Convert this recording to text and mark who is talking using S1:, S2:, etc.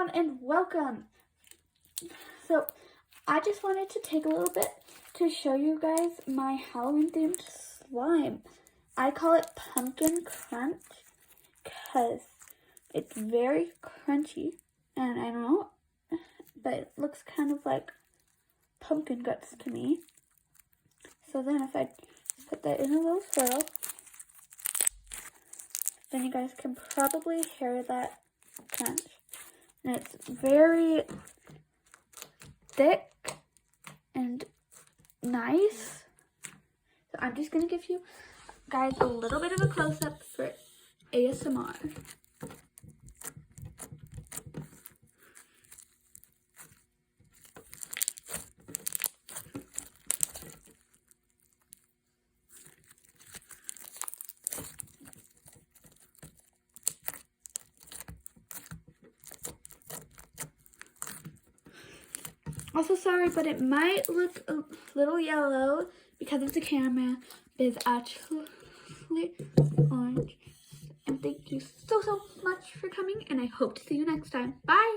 S1: everyone and welcome. So I just wanted to take a little bit to show you guys my Halloween themed slime. I call it Pumpkin Crunch because it's very crunchy and I don't know, but it looks kind of like pumpkin guts to me. So then if I put that in a little swirl, then you guys can probably hear that crunch. And it's very thick and nice. So I'm just going to give you guys a little bit of a close-up for ASMR. Also, sorry, but it might look a little yellow because of the camera, but it's actually orange. And thank you so much for coming, and I hope to see you next time. Bye!